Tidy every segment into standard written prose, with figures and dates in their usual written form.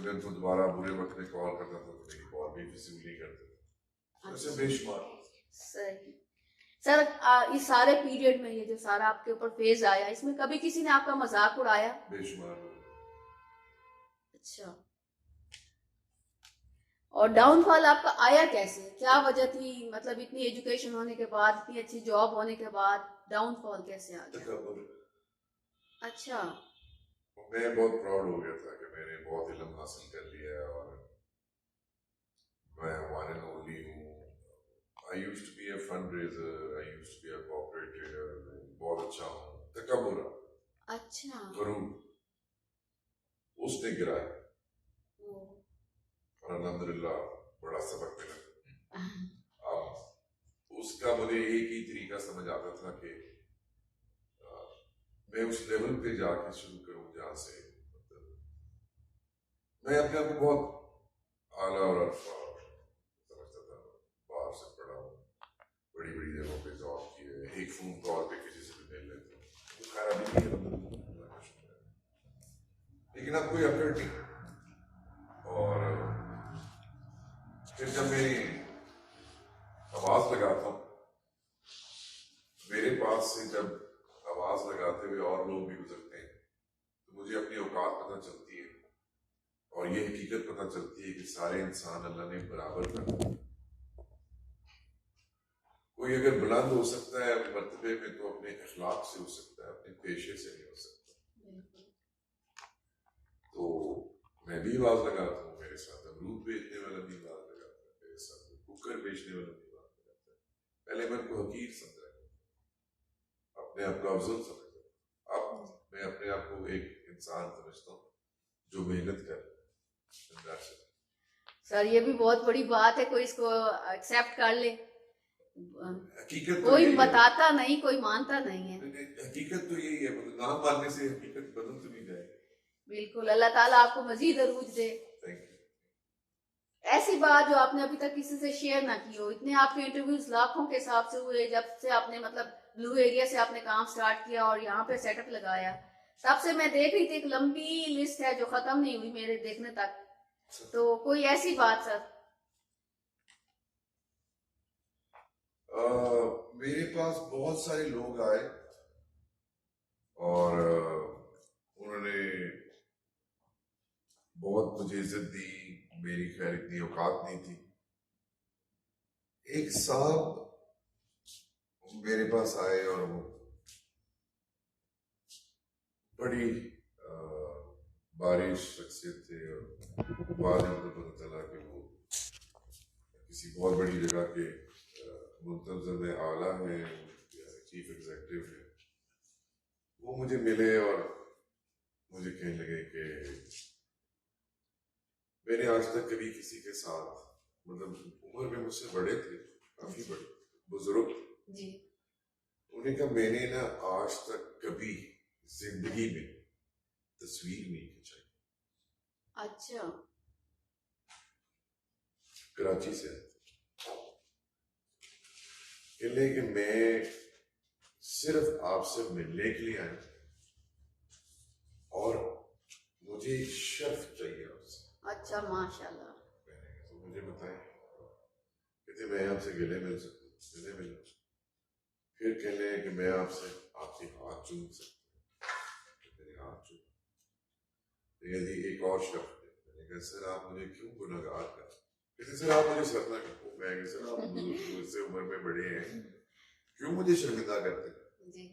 جب میں ان کو دوبارہ برے وقت میں کال کرتا تھا تو میری کال بھی ریسیو نہیں کرتے تھے. ایسے بے شمار. صحیح. سر اس سارے پیریڈ میں یہ جو سارا آپ کے اوپر فیز آیا اس میں کبھی کسی نے آپ کا مذاق اڑایا؟ بے شمار. اچھا. اور ڈاؤن فال آپ کا آیا کیسے؟ کیا وجہ تھی؟ مطلب اتنی ایجوکیشن ہونے کے بعد، اتنی اچھی جاب ہونے کے بعد ڈاؤن فال کیسے آ گیا؟ تکبر. اچھا. میں بہت پراؤڈ ہو گیا تھا کہ میں نے بہت علم حاصل کر لیا اور میں ہمارے نولی ہوں. I used to be a fundraiser, I used to be a cooperator, بہت اچھا ہوں. تکبر. اچھا. غرور اس نے گرایا اور الحمدللہ بڑا سبق ملا. اب اس کا مجھے ایک ہی طریقہ سمجھ آتا تھا کہ میں اس لیول پہ جا کے شروع کروں جہاں سے میں اپنے آپ کو بہت اعلیٰ اور الفا سمجھتا تھا. باہر سے پڑھا ہوں، بڑی بڑی جگہوں پہ جاب کی ہے، ایک فون کال پہ کسی سے بھی مل لیتا ہوں. وہ خیر ابھی بھی اللہ کا شکر ہے، لیکن اب کوئی اپڈیٹ نہیں. اور پھر جب میری آواز لگاتا ہوں، میرے پاس سے جب آواز لگاتے ہوئے اور لوگ بھی گزرتے ہیں تو مجھے اپنی اوقات پتہ چلتی ہے اور یہ حقیقت پتہ چلتی ہے کہ سارے انسان اللہ نے برابر کر دیا. کوئی اگر بلند ہو سکتا ہے مرتبے میں تو اپنے اخلاق سے ہو سکتا ہے، اپنے پیشے سے نہیں ہو سکتا. تو میں بھی آواز لگاتا ہوں، میرے ساتھ امرود بیچنے والا بھی آواز لگاتا ہے، میرے ساتھ کوکر بیچنے والا بھی آواز لگاتا ہے. پہلے میں ان کو حقیر سمجھا اپنے آپ کو افضل سمجھتا ہوں. اب میں اپنے آپ کو ایک انسان سمجھتا ہوں جو محنت کر. سر یہ بھی بہت بڑی بات ہے، کوئی اس کو ایکسیپٹ کر لے. حقیقت کوئی بتاتا نہیں، کوئی مانتا نہیں ہے. حقیقت تو یہی ہے، نہ ماننے سے حقیقت بدل تو نہیں جائے. بالکل. اللہ تعالیٰ آپ کو مزید عروج دے. ایسی بات جو آپ نے ابھی تک کسی سے شیئر نہ کی ہو. اتنے آپ کے انٹرویوز لاکھوں کے حساب سے ہوئے، جب سے آپ نے مطلب بلو ایریا سے آپ نے کام سٹارٹ کیا اور یہاں پہ سیٹ اپ لگایا، تب سے میں دیکھ رہی تھی ایک لمبی لسٹ ہے جو ختم نہیں ہوئی میرے دیکھنے تک. تو کوئی ایسی بات سر؟ میرے پاس بہت سارے لوگ آئے اور انہوں نے بہت مجھے عزت دی. میری خیر اتنی اوقات نہیں تھی. ایک صاحب میرے پاس آئے اور وہ بڑی بارش شخصیت تھے اور بعد میں پتہ چلا کہ وہ کسی بہت بڑی جگہ کے منتظم اعلیٰ ہیں، چیف ایگزیکٹو ہیں. وہ مجھے ملے اور مجھے کہنے لگے کہ میں نے آج تک کبھی کسی کے ساتھ، مطلب عمر میں مجھ سے بڑے تھے، کافی بڑے بزرگ جی. انہوں نے کہا میں نے نا آج تک کبھی زندگی میں تصویر نہیں کھینچائی. اچھا. کراچی سے کہنے کہ میں صرف آپ سے ملنے کے لیے آیا اور مجھے ایک شرف چاہیے آپ سے. اچھا ماشاء اللہ. تو مجھے بتائیں کہتے میں آپ سے گلے مل سکتا ہوں، گلے مل. پھر کہنے کہ میں آپ سے آپ کے ہاتھ چوم سکتا ہوں، میرے ہاتھ چوم. یعنی ایک اور شرف. میں نے کہا سر آپ مجھے کیوں گناہگار کر؟ کہتے سر آپ مجھے سر نہ کرو. میں کہ سر آپ مجھ سے عمر میں بڑے ہیں، کیوں مجھے شرمندہ کرتے ہیں؟ جی.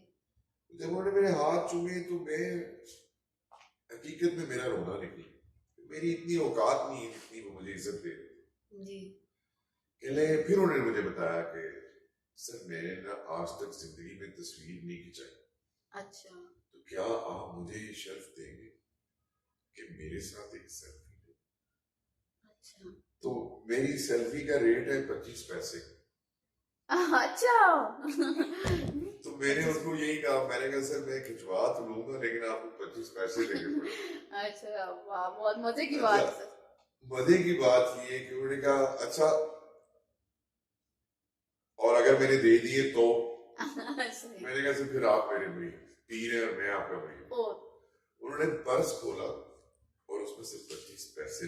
جب انہوں نے میرے ہاتھ چومے تو میں حقیقت میں میرا رونا نکلا. میری اتنی اوقات نہیں ہے جتنی وہ مجھے عزت دے رہے. جی. پھر انہوں نے مجھے بتایا کہ سر میں نے نا آج تک زندگی میں تصویر نہیں کھنچائی. اچھا. تو کیا آپ مجھے یہ شرف دیں گے کہ میرے ساتھ ایک سیلفی لیں؟ اچھا. تو میری سیلفی کا ریٹ ہے 25 پیسے. اچھا. تو میں نے اس کو یہی کہا، میں نے کہا سر میں کھنچوا تو لوں گا لیکن آپ کو 25 پیسے دینے پڑیں گے. اچھا واہ، بہت مزے کی بات ہے. مزے کی بات یہ ہے کہ انہوں نے کہا اچھا اور اگر میں نے دے دیے تو میں نے کہا سر پھر آپ میرے بھائی پیر ہیں اور میں آپ کا بھائی. انہوں نے پرس کھولا اور اس میں سے 25 پیسے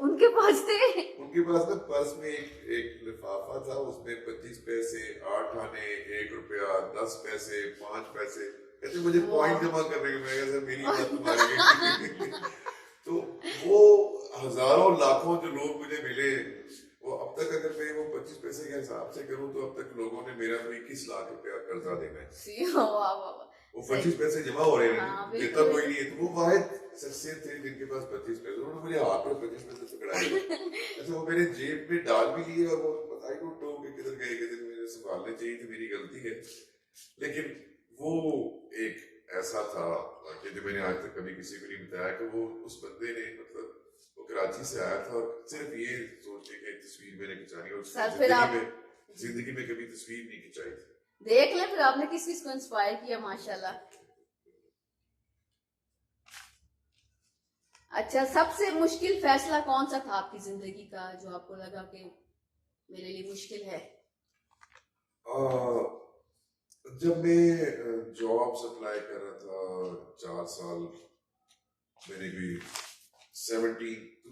ان کے پاس تھے؟ ان کے پاس نا پرس میں ایک لفافہ تھا, اس میں 25 پیسے, 8 آنے, 1 روپیہ, 10 پیسے, 5 پیسے. کہتے مجھے پوائنٹ جمع کرنے کے, میں کہا سر میری بات تمہاری. تو وہ ہزاروں لاکھوں جو لوگ مجھے ملے, وہ اب تک اگر میں وہ 25 پیسے کے حساب سے کروں تو اب تک لوگوں نے میرا 21 لاکھ روپیہ قرضہ دینا ہے. وہ 25 پیسے جمع ہو رہے ہیں, دیتا کوئی نہیں ہے. تو وہ واحد شخصیت تھے جن کے پاس 25 پیسے, انہوں نے مجھے ہاتھ پر 25 پیسے پکڑائے. اچھا وہ میرے جیب میں ڈال بھی لیے, اور وہ بتائی ڈونٹ نو کہ کدھر گئے, کدھر مجھے سنبھالنے چاہیے تھی, میری غلطی ہے. لیکن وہ ایک ایسا تھا کہ جو میں نے آج تک کبھی کسی کو نہیں بتایا, کہ وہ اس بندے نے مطلب وہ کراچی سے آیا تھا اور صرف یہ سوچ کے کہ ایک تصویر میں نے کھنچانی, اور زندگی میں کبھی تصویر نہیں کھنچائی تھی. دیکھ لیں پھر آپ نے کس کس کو انسپائر کیا, ماشاءاللہ. اچھا, سب سے مشکل فیصلہ کون سا تھا آپ کی زندگی کا جو آپ کو لگا کہ میرے لیے مشکل ہے؟ جب میں جابس اپلائی کر رہا تھا 4 سال, میں نے کوئی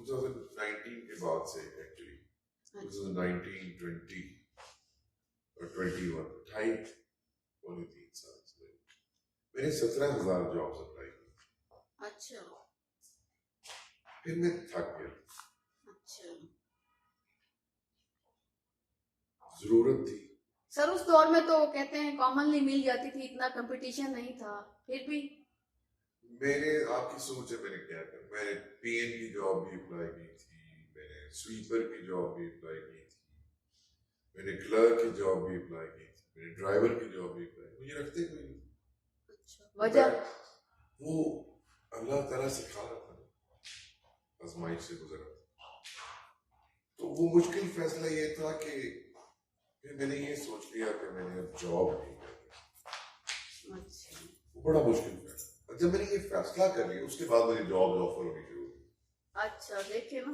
2019 کے بعد سے ایکچولی 2019, 20 اور 21 3 سال سے میں نے 17,000 جابس اپلائی کی. اچھا, پھر میں تھک گیا. اچھا, ضرورت تھی. سر اس دور میں تو کہتے ہیں کامنلی مل جاتی تھی, اتنا کمپٹیشن نہیں تھا, پھر بھی میں نے, آپ کی سوچ ہے میں نے کیا کیا, میں نے پی این کی جاب بھی اپلائی کی تھی, میں نے سویپر کی جاب بھی اپلائی کی تھی, میں نے کلرک کی جاب بھی اپلائی کی تھی, میں نے ڈرائیور کی جاب بھی اپلائی کی. مجھے رکھتے کوئی نہیں. وجہ وہ اللہ تعالیٰ سکھا رہا تھا, آزمائش سے گزرا تھا. تو وہ مشکل فیصلہ یہ تھا کہ پھر میں نے یہ سوچ لیا کہ میں نے اب جاب نہیں کرنی. وہ بڑا مشکل فیصلہ. جب میں نے یہ فیصلہ کر لیا اس کے بعد مجھے جاب آفر ہونی شروع ہوئی. اچھا, دیکھیں نا.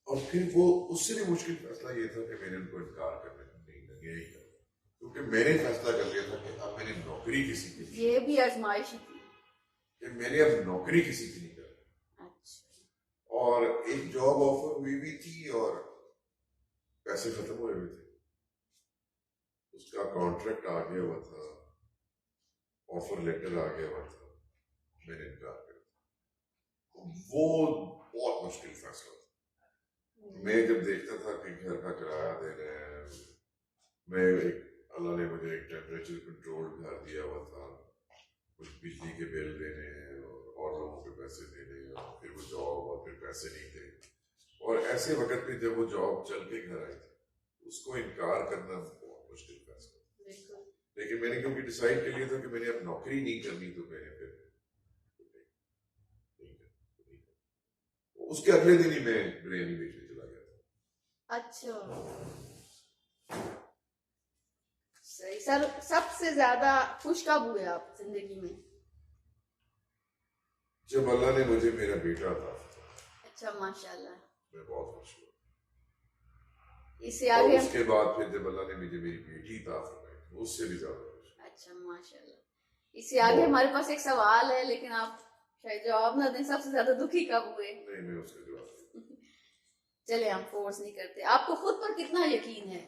اور پھر وہ اس سے بھی مشکل فیصلہ یہ تھا کہ میں نے ان کو انکار کرنے نہیں یہی کرنا, کیونکہ میں نے فیصلہ کر لیا تھا کہ اب میں نے نوکری کسی کی, یہ بھی آزمائش تھی کہ میں نے اب نوکری کسی کی نہیں کرنی. اور ایک جاب آفر ہوئی بھی تھی اور پیسے ختم ہوئے ہوئے تھے, اس کا کانٹریکٹ آ گیا ہوا تھا, آفر لیٹر آ گیا ہوا تھا, میں نے انکار کر دیا. وہ بہت مشکل فیصلہ تھا. میں جب دیکھتا تھا کہ گھر کا کرایہ دے رہے ہیں, میں ایک اللہ نے مجھے ایک ٹیمپریچر کنٹرول گھر دیا ہوا تھا, کچھ بجلی کے بل دینے ہیں اور لوگوں کے پیسے دینے ہیں, اور پھر وہ جاب اور پھر پیسے نہیں تھے. اور ایسے وقت میں جب وہ جاب چل کے گھر آئی تھی, اس کو انکار کرنا بہت مشکل فیصلہ. لیکن میں نے کیونکہ ڈیسائیڈ کر لیا تھا کہ میں نے اب نوکری نہیں کرنی, تو میں نے پھر اس کے اگلے دن ہی میں بریانی بیچنے چلا گیا تھا. اچھا, صحیح. سر سب سے زیادہ خوش کب ہوئے آپ زندگی میں؟ جب اللہ نے مجھے میرا بیٹا تھا. اچھا, ماشاءاللہ, میں بہت خوش ہوا. اس سے آگے اس کے بعد پھر جب اللہ نے مجھے میری بیٹی عطا فرمائی, اس سے بھی زیادہ خوش. اچھا, ماشاءاللہ. اس سے آگے ہمارے پاس ایک سوال ہے, لیکن آپ شاید جواب نہ دیں. سب سے زیادہ دکھی کب ہوئے؟ نہیں, میں اس کا جواب چلے, ہم فورس نہیں کرتے. آپ کو خود پر کتنا یقین ہے؟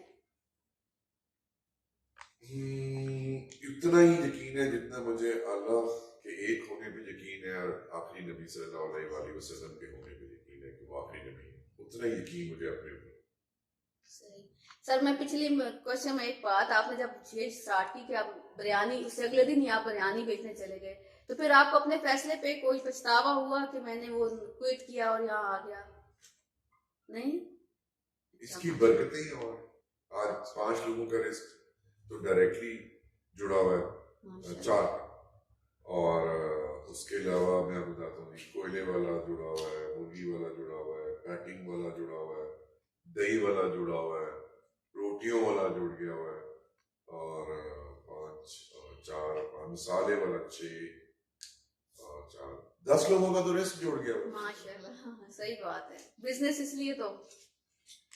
اتنا ہی یقین ہے جتنا مجھے اللہ کے ایک ہونے پہ یقین ہے اور آخری نبی صلی اللہ علیہ وآلہ وسلم کے ہونے پہ یقین ہے کہ وہ آخری نبی ہے. اتنا ہی یقین مجھے اپنے اوپر. سر میں پچھلی کوشچن میں ایک بات, آپ نے جب یہ اسٹارٹ کی کہ آپ بریانی, اس سے اگلے دن ہی آپ بریانی بیچنے چلے گئے, تو پھر آپ کو اپنے فیصلے پہ کوئی پچھتاوا ہوا کہ میں نے وہ کوئٹ کیا اور یہاں آ گیا؟ نہیں, اس کی برکتیں ہی. اور آج 5 لوگوں کا رزق تو ڈائریکٹلی جڑا ہوا ہے 4, اور اس کے علاوہ میں بتاتا ہوں کوئلے والا جڑا ہوا ہے, مرغی والا جڑا ہوا ہے, پیکنگ والا جڑا ہوا ہے, دہی والا جڑا ہوا ہے, روٹیوں والا جڑ گیا ہوا ہے, اور 4 مسالے والا 6 اور 4 10 لوگوں کا تو رزق جڑ گیا ہوا ہے. ماشاءاللہ, صحیح بات ہے. بزنس اس لیے تو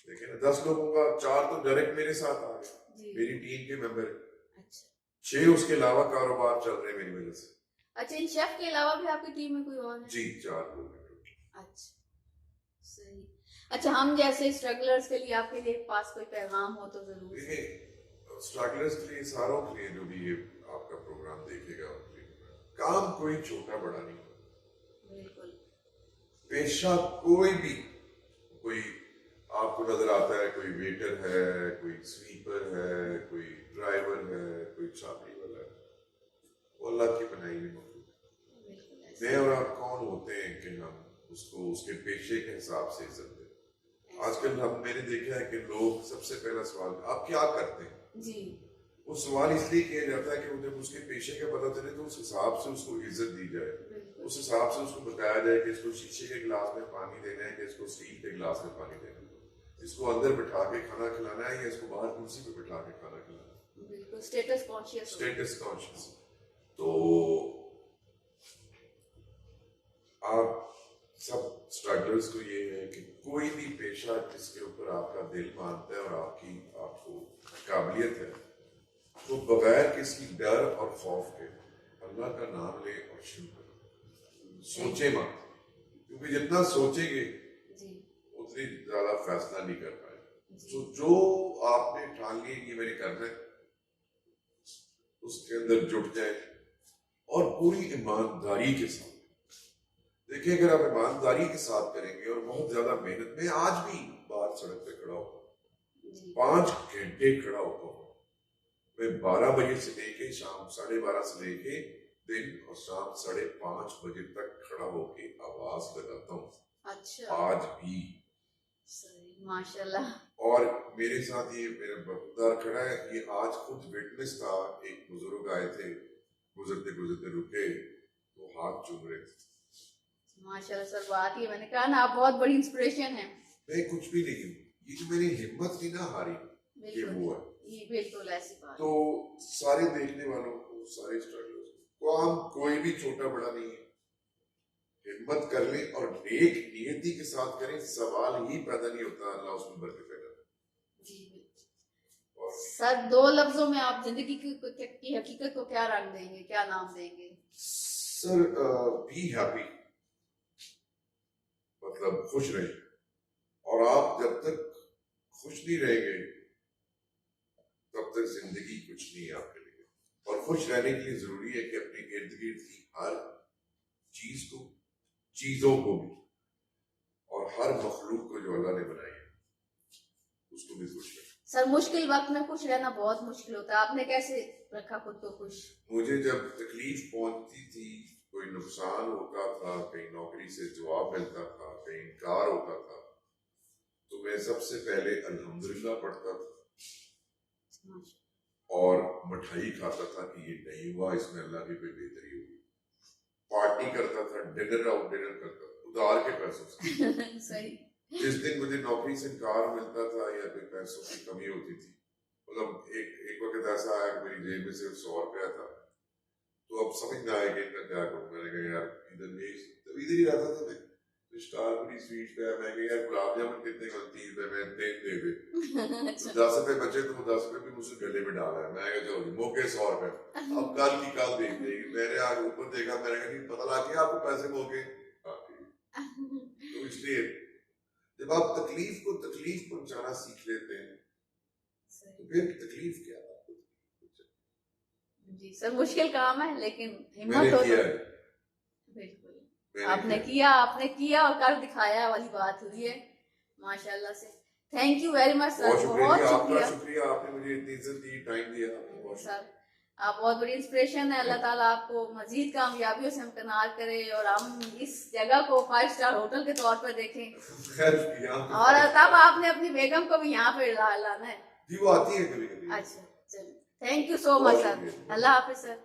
لیکن 10 لوگوں کا 4 تو ڈائریکٹ میرے ساتھ آ گئے, میری ٹیم کے ممبر ہیں. 6 اس کے علاوہ کاروبار چل رہے ہیں میری وجہ سے. اچھا, ان شیف کے علاوہ بھی آپ کی ٹیم میں کوئی اور ہے؟ جی, 4 لوگ ہیں. اچھا صحیح. اچھا ہم جیسے اسٹرگلرز کے لیے آپ کے لیے پاس کوئی پیغام ہو تو ضرور. دیکھیں اسٹرگلرز کے لیے ساروں کے لیے جو بھی یہ آپ کا پروگرام دیکھے گا ان کے لیے کام کوئی چھوٹا بڑا نہیں ہوتا. بالکل. پیشہ کوئی بھی کوئی آپ کو نظر آتا ہے کوئی ویٹر ہے کوئی سویپر ہے کوئی ڈرائیور ہے کوئی چابی والا ہے وہ اللہ کی بنائی ہوئی مخلوق. میں اور آپ کون ہوتے ہیں کہ ہم اس کو اس کے پیشے کے حساب سے عزت دیں. آج کل میں نے دیکھا ہے کہ لوگ سب سے پہلا سوال آپ کیا کرتے ہیں جی وہ سوال اس لیے کیا جاتا ہے کہ جب اس کے پیشے کا پتہ چلے تو اس حساب سے اس کو عزت دی جائے, اس حساب سے اس کو بتایا جائے کہ اس کو شیشے کے گلاس میں پانی دینا ہے کہ اس کو اسٹیل کے گلاس میں پانی دینا ہے, اس کو اندر بٹھا کے کھانا کھلانا ہے یا اس کو باہر کرسی پہ بٹھا کے کھانا کھلانا ہے. بالکل اسٹیٹس کانشیس. Status conscious. تو آپ سب اسٹارٹرز کو یہ ہے کہ کوئی بھی پیشہ جس کے اوپر آپ کا دل مانتا ہے اور آپ کو قابلیت ہے تو بغیر کسی ڈر اور خوف کے اللہ کا نام لے اور شروع کرو. سوچے مت کیونکہ جتنا سوچیں گے اتنی زیادہ فیصلہ نہیں کر پائے. تو جو آپ نے ٹھان لی کہ میں نے کرنا ہے اس کے اندر جٹ جائیں اور پوری ایمانداری کے ساتھ دیکھیں. اگر آپ ایمانداری کے ساتھ کریں گے اور بہت زیادہ محنت, میں آج بھی باہر سڑک پہ کھڑا ہوں 5 گھنٹے کھڑا ہوتا ہوں. میں 12 بجے سے لے کے شام 12:30 سے لے کے دن اور شام 5:30 بجے تک کھڑا ہو کے آواز لگاتا ہوں. اچھا آج بھی ماشاء اللہ. اور میرے ساتھ یہ میرا وفادار کھڑا ہے, یہ آج خود وٹنس تھا. ایک بزرگ آئے تھے, گزرتے رکے تو ہاتھ چوم رہے تھے. ماشاء اللہ سر بات ہی میں نے کہا نا آپ بہت بڑی انسپریشن ہیں. میں کچھ بھی نہیں ہوں, یہ میں نے ہمت نہیں نہ ہاری کہ وہ ہے. بالکل ایسی بات. تو سارے دیکھنے والوں کو سارے اسٹرگلرز کو کام کوئی بھی چھوٹا بڑا نہیں ہے, ہمت کر لیں اور نیک نیتی کے ساتھ کریں. سوال ہی پیدا نہیں ہوتا, اللہ اس میں برکت پیدا کرے. سر 2 لفظوں میں آپ زندگی کی حقیقت کو کیا رنگ دیں گے, کیا نام دیں گے؟ سر بی ہیپی, مطلب خوش رہیں. اور آپ جب تک خوش نہیں رہیں گے تب تک زندگی کچھ نہیں ہے آپ کے لیے. اور خوش رہنے کے لیے ضروری ہے کہ اپنے ارد گرد کی ہر چیز کو, چیزوں کو بھی اور ہر مخلوق کو جو اللہ نے بنائی ہے اس کو بھی خوش رہیں. سر مشکل وقت میں خوش رہنا بہت مشکل ہوتا ہے, آپ نے کیسے رکھا خود کو خوش؟ مجھے جب تکلیف پہنچتی تھی, کوئی نقصان ہوتا تھا, کہیں نوکری سے جواب ملتا تھا, کہیں انکار ہوتا تھا, تو میں سب سے پہلے الحمدللہ پڑھتا تھا اور مٹھائی کھاتا تھا کہ یہ نہیں ہوا, اس میں اللہ کی کوئی بہتری ہوگی. پارٹی کرتا تھا, ڈنر آؤٹ ڈنر کرتا تھا ادھار کے پیسوں سے. صحیح. جس دن مجھے نوکری سے انکار ملتا تھا یا کوئی پیسوں کی کمی ہوتی تھی, مطلب ایک وقت ایسا آیا کہ میری جیب میں صرف 100 روپیہ تھا, تو اب سمجھ نہ آئے کہ ان کا کیا کروں. میں نے کہا یار ادھر ہی رہتا تھا, میں اسٹار پوری سویٹ پہ میں کہا یار گلاب جامن کتنے غلطی ہے, میں دے دے 10 روپے بچے تو 10 روپے بھی مجھ سے گلے میں ڈالا ہے. میں کہا چلو جی موقع 100 روپے, اب کل کی کل دیکھ لے گی. میں نے آگے اوپر دیکھا, میں نے کہا نہیں پتہ لگ گیا آپ کو پیسے موقع. تو اس لیے جب آپ تکلیف کو تکلیف پہنچانا سیکھ لیتے ہیں تو پھر تکلیف کیا ہے. جی سر مشکل کام ہے لیکن میں نے ہمت ہو کیا تو ہے, بالکل آپ نے کیا اور کر دکھایا والی بات ہوئی ہے ماشاء اللہ سے. تھینک یو ویری مچ سر, بہت شکریہ. شکریہ آپ نے مجھے اتنی عزت دی, ٹائم دیا. سر آپ بہت بڑی انسپریشن ہے. اللہ تعالیٰ آپ کو مزید کامیابیوں سے ہمکنار کرے اور ہم اس جگہ کو 5 اسٹار ہوٹل کے طور پر دیکھیں, اور تب آپ نے اپنی بیگم کو بھی یہاں پہ لانا ہے. جی وہ آتی ہے کبھی کبھی. اچھا چلیں, تھینک یو سو مچ سر. اللہ حافظ سر.